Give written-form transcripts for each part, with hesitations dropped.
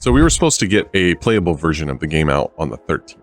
So we were supposed to get a playable version of the game out on the 13th.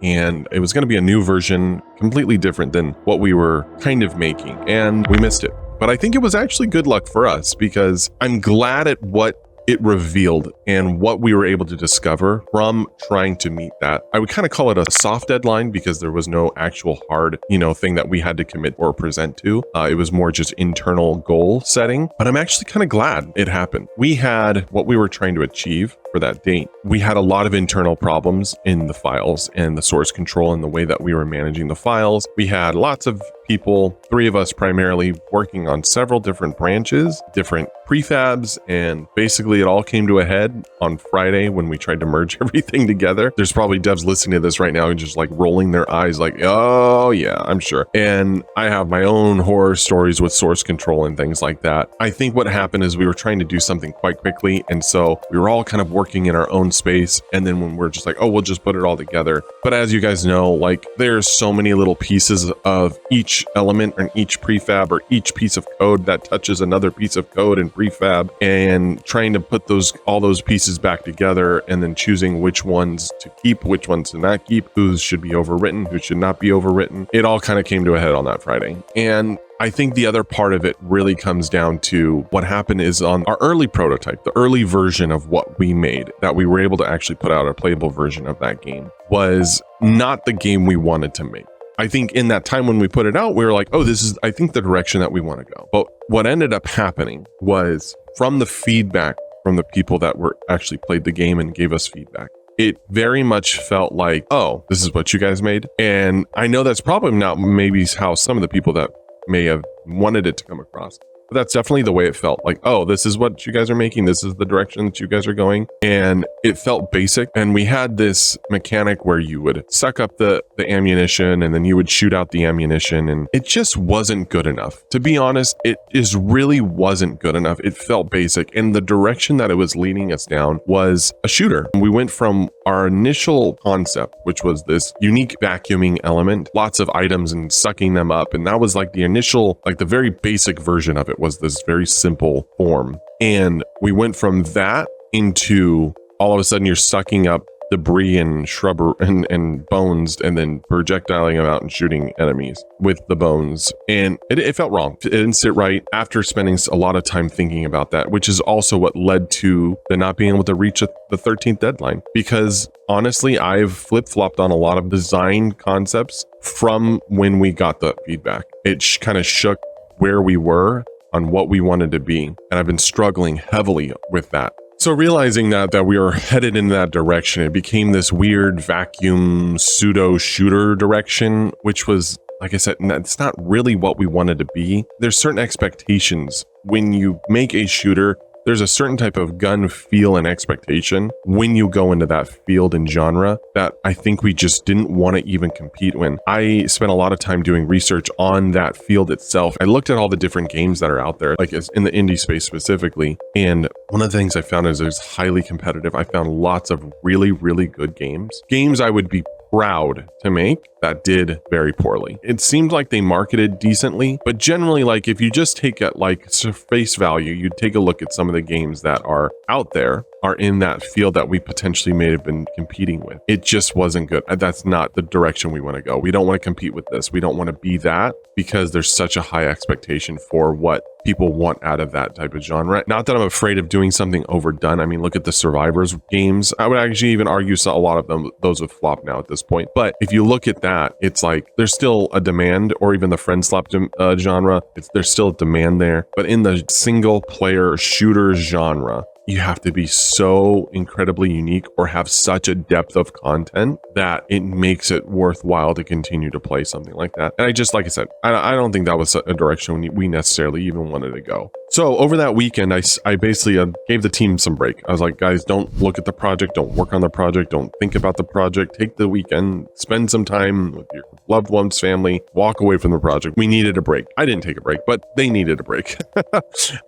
And it was going to be a new version, completely different than what we were kind of making. And we missed it. But I think it was actually good luck for us because I'm glad at what it revealed and what we were able to discover from trying to meet that. I would kind of call it a soft deadline because there was no actual hard, thing that we had to commit or present to. It was more just internal goal setting, but I'm actually kind of glad it happened. We had what we were trying to achieve for that date. We had a lot of internal problems in the files and the source control and the way that we were managing the files. We had lots of people, 3 of us primarily, working on several different branches, different prefabs, and basically it all came to a head on Friday when we tried to merge everything together. There's probably devs listening to this right now and just like rolling their eyes like, oh yeah, I'm sure. And I have my own horror stories with source control and things like that. I think what happened is we were trying to do something quite quickly, and so we were all kind of working in our own space, and then when we're just like, oh, we'll just put it all together. But as you guys know, like there's so many little pieces of each element and each prefab or each piece of code that touches another piece of code in prefab, and trying to put all those pieces back together and then choosing which ones to keep, which ones to not keep, who should be overwritten, who should not be overwritten. It all kind of came to a head on that Friday. And I think the other part of it really comes down to what happened is on our early prototype, the early version of what we made, that we were able to actually put out a playable version of that game, was not the game we wanted to make. I think in that time when we put it out, we were like, oh, this is, I think, the direction that we want to go. But what ended up happening was from the feedback from the people that were actually played the game and gave us feedback, it very much felt like, oh, this is what you guys made. And I know that's probably not maybe how some of the people that may have wanted it to come across, but that's definitely the way it felt. Like, oh, this is what you guys are making. This is the direction that you guys are going. And it felt basic. And we had this mechanic where you would suck up the ammunition and then you would shoot out the ammunition. And it just wasn't good enough. To be honest, it really wasn't good enough. It felt basic. And the direction that it was leading us down was a shooter. We went from our initial concept, which was this unique vacuuming element, lots of items and sucking them up. And that was like the initial, like the very basic version of it was this very simple form. And we went from that into all of a sudden you're sucking up debris and shrubbery and bones and then projectiling them out and shooting enemies with the bones. And it felt wrong. It didn't sit right after spending a lot of time thinking about that, which is also what led to the not being able to reach the 13th deadline. Because honestly, I've flip-flopped on a lot of design concepts from when we got the feedback. It kind of shook where we were on what we wanted to be. And I've been struggling heavily with that. So realizing that we were headed in that direction, it became this weird vacuum pseudo shooter direction, which was, like I said, it's not really what we wanted to be. There's certain expectations when you make a shooter. There's a certain type of gun feel and expectation when you go into that field and genre that I think we just didn't want to even compete when. I spent a lot of time doing research on that field itself. I looked at all the different games that are out there, like in the indie space specifically. And one of the things I found is it's highly competitive. I found lots of really, really good games I would be proud to make that did very poorly. It seemed like they marketed decently, but generally, like if you just take it like face value, you take a look at some of the games that are out there are in that field that we potentially may have been competing with. It just wasn't good. That's not the direction we want to go. We don't want to compete with this. We don't want to be that because there's such a high expectation for what people want out of that type of genre. Not that I'm afraid of doing something overdone. I mean, look at the Survivors games. I would actually even argue a lot of them, those have flopped now at this point. But if you look at that, it's like there's still a demand, or even the friend slap genre, there's still a demand there. But in the single player shooter genre, you have to be so incredibly unique or have such a depth of content that it makes it worthwhile to continue to play something like that. And like I said, I don't think that was a direction we necessarily even wanted to go. So over that weekend, I basically gave the team some break. I was like, guys, don't look at the project. Don't work on the project. Don't think about the project. Take the weekend, spend some time with your loved ones, family, walk away from the project. We needed a break. I didn't take a break, but they needed a break.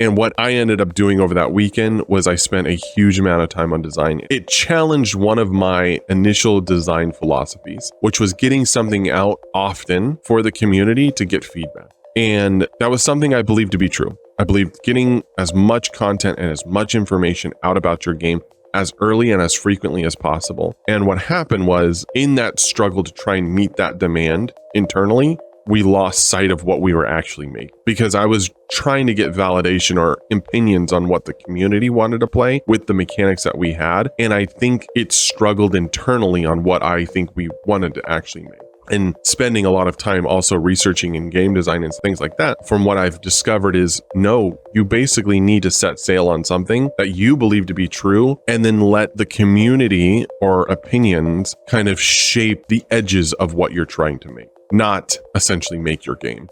And what I ended up doing over that weekend was I spent a huge amount of time on design. It challenged one of my initial design philosophies, which was getting something out often for the community to get feedback. And that was something I believed to be true. I believed getting as much content and as much information out about your game as early and as frequently as possible. And what happened was, in that struggle to try and meet that demand internally, we lost sight of what we were actually making, because I was trying to get validation or opinions on what the community wanted to play with the mechanics that we had. And I think it struggled internally on what I think we wanted to actually make. And spending a lot of time also researching in game design and things like that, from what I've discovered is, no, you basically need to set sail on something that you believe to be true, and then let the community or opinions kind of shape the edges of what you're trying to make, not essentially make your game.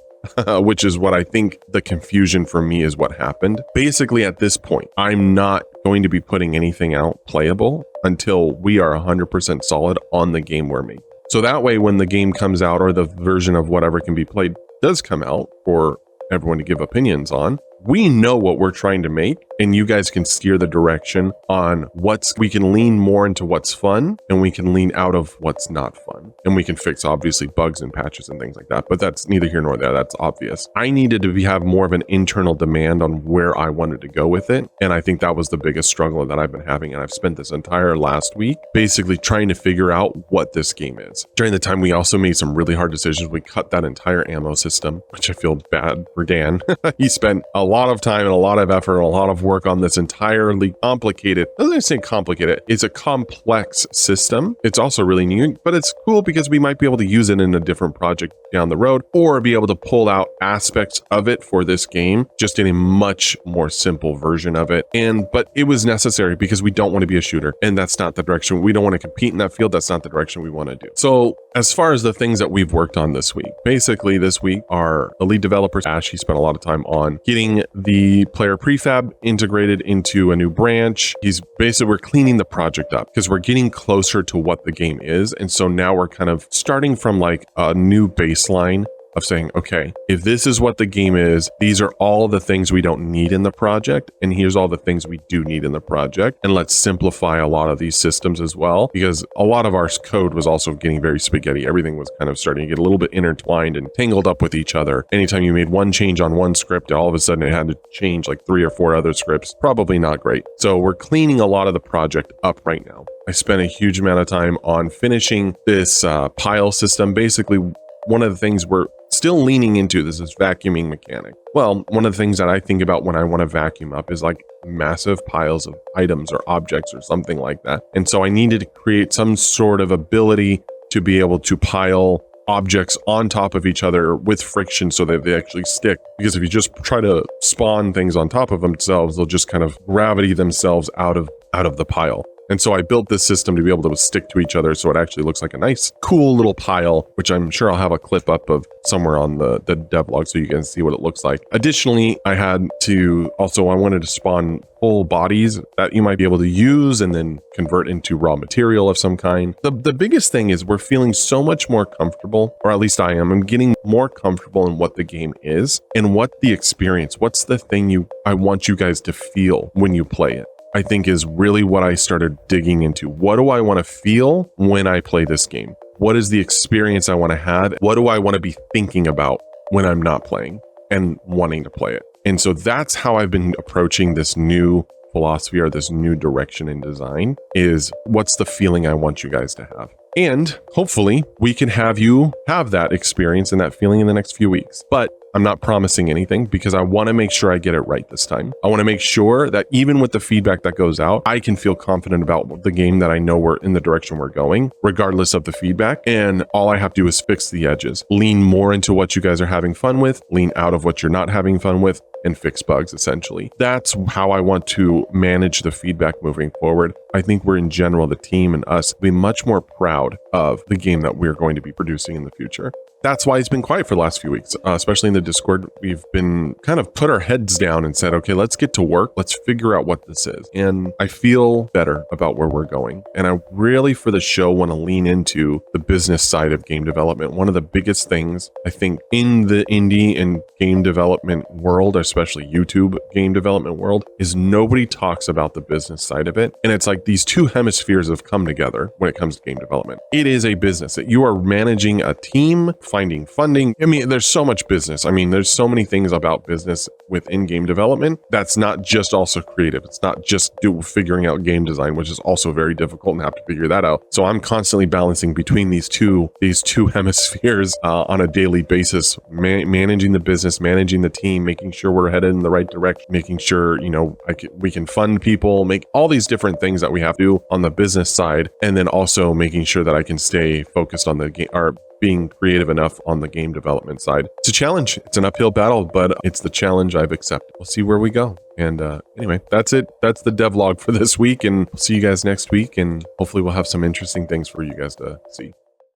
Which is what I think the confusion for me is what happened. Basically, at this point, I'm not going to be putting anything out playable until we are 100% solid on the game we're making. So that way, when the game comes out, or the version of whatever can be played does come out for everyone to give opinions on, we know what we're trying to make, and you guys can steer the direction on we can lean more into what's fun, and we can lean out of what's not fun. And we can fix, obviously, bugs and patches and things like that, but that's neither here nor there. That's obvious. I needed to have more of an internal demand on where I wanted to go with it. And I think that was the biggest struggle that I've been having. And I've spent this entire last week basically trying to figure out what this game is. During the time, we also made some really hard decisions. We cut that entire ammo system, which I feel bad for Dan. He spent a lot of time and a lot of effort and a lot of work on this entirely complicated, I doesn't say complicated, it's a complex system. It's also really neat, but it's cool because we might be able to use it in a different project down the road, or be able to pull out aspects of it for this game, just in a much more simple version of it. But it was necessary because we don't want to be a shooter, and that's not the direction. We don't want to compete in that field. That's not the direction we want to do. So as far as the things that we've worked on this week, basically this week, our lead developer, Ash, he spent a lot of time on getting the player prefab integrated into a new branch. We're cleaning the project up because we're getting closer to what the game is. And so now we're kind of starting from like a new baseline of saying, okay, if this is what the game is, these are all the things we don't need in the project, and here's all the things we do need in the project. And let's simplify a lot of these systems as well, because a lot of our code was also getting very spaghetti. Everything was kind of starting to get a little bit intertwined and tangled up with each other. Anytime you made one change on one script, all of a sudden it had to change like 3 or 4 other scripts. Probably not great. So we're cleaning a lot of the project up right now. I spent a huge amount of time on finishing this pile system. Basically, one of the things we're still leaning into this vacuuming mechanic. Well, one of the things that I think about when I want to vacuum up is like massive piles of items or objects or something like that. And so I needed to create some sort of ability to be able to pile objects on top of each other with friction so that they actually stick. Because if you just try to spawn things on top of themselves, they'll just kind of gravity themselves out of the pile. And so I built this system to be able to stick to each other so it actually looks like a nice, cool little pile, which I'm sure I'll have a clip up of somewhere on the devlog so you can see what it looks like. Additionally, I wanted to spawn full bodies that you might be able to use and then convert into raw material of some kind. The biggest thing is we're feeling so much more comfortable, or at least I am. I'm getting more comfortable in what the game is and what the experience, what's the thing I want you guys to feel when you play it. I think is really what I started digging into. What do I want to feel when I play this game? What is the experience I want to have? What do I want to be thinking about when I'm not playing and wanting to play it? And so that's how I've been approaching this new philosophy or this new direction in design, is what's the feeling I want you guys to have. And hopefully we can have you have that experience and that feeling in the next few weeks. But I'm not promising anything because I want to make sure I get it right this time. I want to make sure that even with the feedback that goes out, I can feel confident about the game, that I know we're in the direction we're going, regardless of the feedback. And all I have to do is fix the edges, lean more into what you guys are having fun with, lean out of what you're not having fun with, and fix bugs, essentially. That's how I want to manage the feedback moving forward. I think we're, in general, the team and us, be much more proud of the game that we're going to be producing in the future. That's why it's been quiet for the last few weeks, especially in the Discord. We've been kind of put our heads down and said, okay, let's get to work. Let's figure out what this is. And I feel better about where we're going. And I really, for the show, want to lean into the business side of game development. One of the biggest things, I think, in the indie and game development world, especially YouTube game development world, is nobody talks about the business side of it. And it's like these two hemispheres have come together when it comes to game development. It is a business that you are managing a team, finding funding. I mean, there's so much business. I mean, there's so many things about business within game development that's not just also creative. It's not just figuring out game design, which is also very difficult and have to figure that out. So I'm constantly balancing between these two hemispheres on a daily basis, managing the business, managing the team, making sure we're headed in the right direction, making sure, we can fund people, make all these different things that we have to do on the business side. And then also making sure that I can stay focused on the game, or being creative enough on the game development side. It's a challenge. It's an uphill battle, but it's the challenge I've accepted. We'll see where we go. And anyway, that's it. That's the devlog for this week. And we'll see you guys next week. And hopefully we'll have some interesting things for you guys to see.